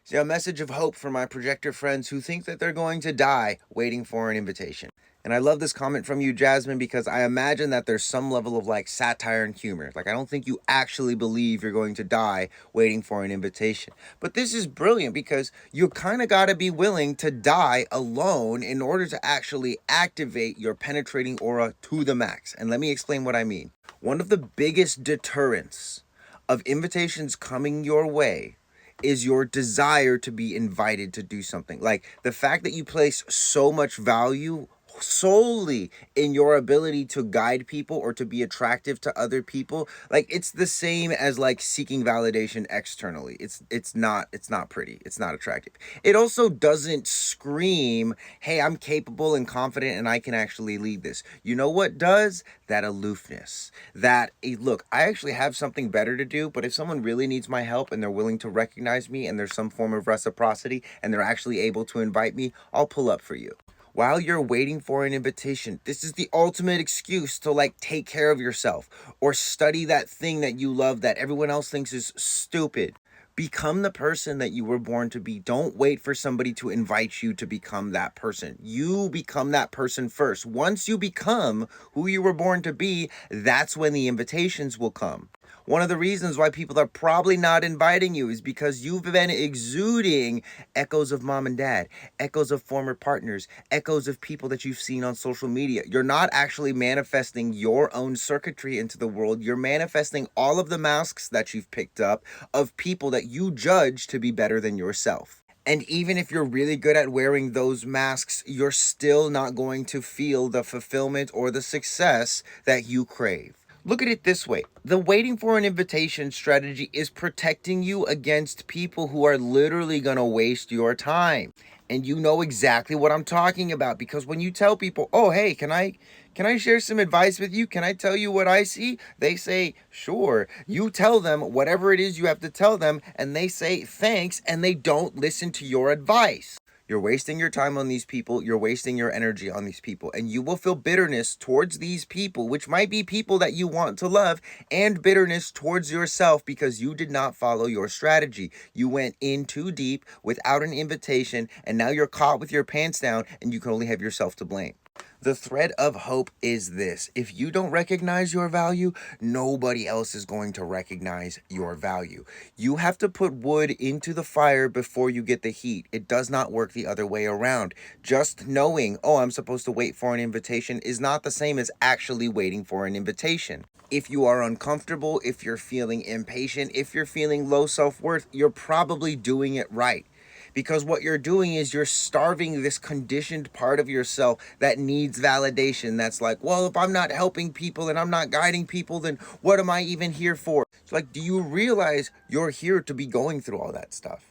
So, a message of hope for my projector friends who think that they're going to die waiting for an invitation. And I love this comment from you, Jasmine, because I imagine that there's some level of like satire and humor. Like, I don't think you actually believe you're going to die waiting for an invitation. But this is brilliant because you kind of got to be willing to die alone in order to actually activate your penetrating aura to the max. And let me explain what I mean. One of the biggest deterrents of invitations coming your way is your desire to be invited to do something. Like the fact that you place so much value solely in your ability to guide people or to be attractive to other people. Like it's the same as like seeking validation externally. It's not pretty, it's not attractive. It also doesn't scream, hey, I'm capable and confident and I can actually lead this. You know what does? That aloofness. That, hey, look, I actually have something better to do, but if someone really needs my help and they're willing to recognize me and there's some form of reciprocity and they're actually able to invite me, I'll pull up for you. While you're waiting for an invitation, this is the ultimate excuse to like take care of yourself or study that thing that you love that everyone else thinks is stupid. Become the person that you were born to be. Don't wait for somebody to invite you to become that person. You become that person first. Once you become who you were born to be, that's when the invitations will come. One of the reasons why people are probably not inviting you is because you've been exuding echoes of mom and dad, echoes of former partners, echoes of people that you've seen on social media. You're not actually manifesting your own circuitry into the world. You're manifesting all of the masks that you've picked up of people that you judge to be better than yourself. And even if you're really good at wearing those masks, you're still not going to feel the fulfillment or the success that you crave. Look at it this way. The waiting for an invitation strategy is protecting you against people who are literally going to waste your time. And you know exactly what I'm talking about because when you tell people, "Oh, hey, can I share some advice with you? Can I tell you what I see?" They say, "Sure." You tell them whatever it is you have to tell them and they say, "Thanks," and they don't listen to your advice. You're wasting your time on these people. You're wasting your energy on these people. And you will feel bitterness towards these people, which might be people that you want to love, and bitterness towards yourself because you did not follow your strategy. You went in too deep without an invitation, and now you're caught with your pants down, and you can only have yourself to blame. The thread of hope is this: if you don't recognize your value, nobody else is going to recognize your value. You have to put wood into the fire before you get the heat. It does not work the other way around. Just knowing, oh, I'm supposed to wait for an invitation is not the same as actually waiting for an invitation. If you are uncomfortable, if you're feeling impatient, if you're feeling low self-worth, you're probably doing it right. Because what you're doing is you're starving this conditioned part of yourself that needs validation. That's like, well, if I'm not helping people and I'm not guiding people, then what am I even here for? It's like, do you realize you're here to be going through all that stuff?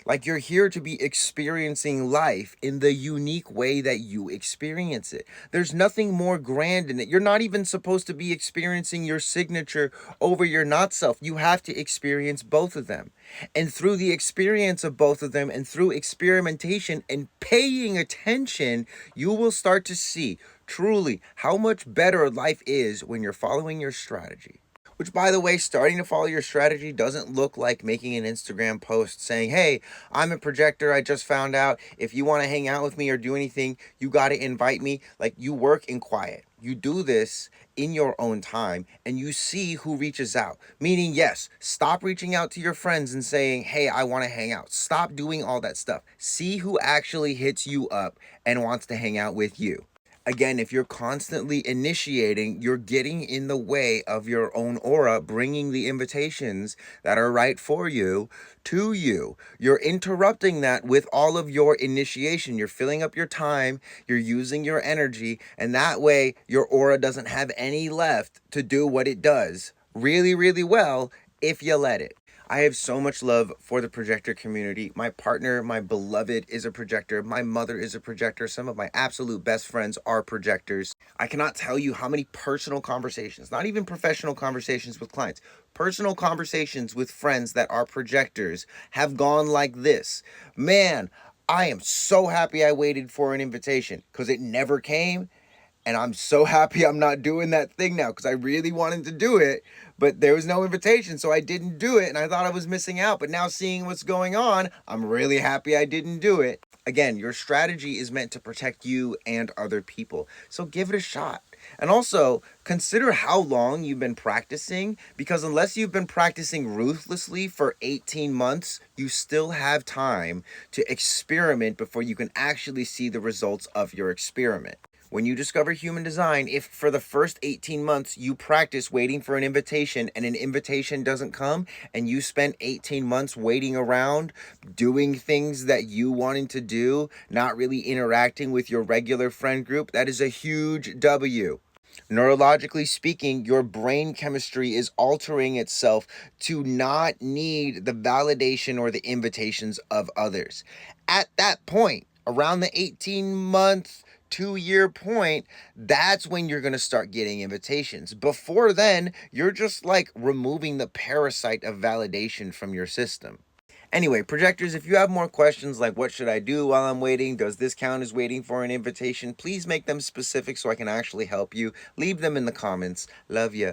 Like you're here to be experiencing life in the unique way that you experience it. There's nothing more grand in it. You're not even supposed to be experiencing your signature over your not self. You have to experience both of them. And through the experience of both of them and through experimentation and paying attention, you will start to see truly how much better life is when you're following your strategy. Which, by the way, starting to follow your strategy doesn't look like making an Instagram post saying, hey, I'm a projector. I just found out. If you want to hang out with me or do anything, you got to invite me. Like, you work in quiet. You do this in your own time and you see who reaches out. Meaning, yes, stop reaching out to your friends and saying, hey, I want to hang out. Stop doing all that stuff. See who actually hits you up and wants to hang out with you. Again, if you're constantly initiating, you're getting in the way of your own aura, bringing the invitations that are right for you to you. You're interrupting that with all of your initiation. You're filling up your time, you're using your energy, and that way your aura doesn't have any left to do what it does really, really well if you let it. I have so much love for the projector community. My partner, my beloved, is a projector. My mother is a projector. Some of my absolute best friends are projectors. I cannot tell you how many personal conversations, not even professional conversations with clients, personal conversations with friends that are projectors have gone like this. Man, I am so happy I waited for an invitation because it never came. And I'm so happy I'm not doing that thing now because I really wanted to do it, but there was no invitation, so I didn't do it, and I thought I was missing out. But now seeing what's going on, I'm really happy I didn't do it. Again, your strategy is meant to protect you and other people, so give it a shot. And also, consider how long you've been practicing, because unless you've been practicing ruthlessly for 18 months, you still have time to experiment before you can actually see the results of your experiment. When you discover human design, if for the first 18 months you practice waiting for an invitation and an invitation doesn't come, and you spend 18 months waiting around, doing things that you wanted to do, not really interacting with your regular friend group, that is a huge W. Neurologically speaking, your brain chemistry is altering itself to not need the validation or the invitations of others. At that point, around the 18-month, 2-year point, that's when you're going to start getting invitations. Before then, you're just like removing the parasite of validation from your system. Anyway, projectors, if you have more questions like what should I do while I'm waiting, does this count as waiting for an invitation, please make them specific so I can actually help you. Leave them in the comments. Love ya.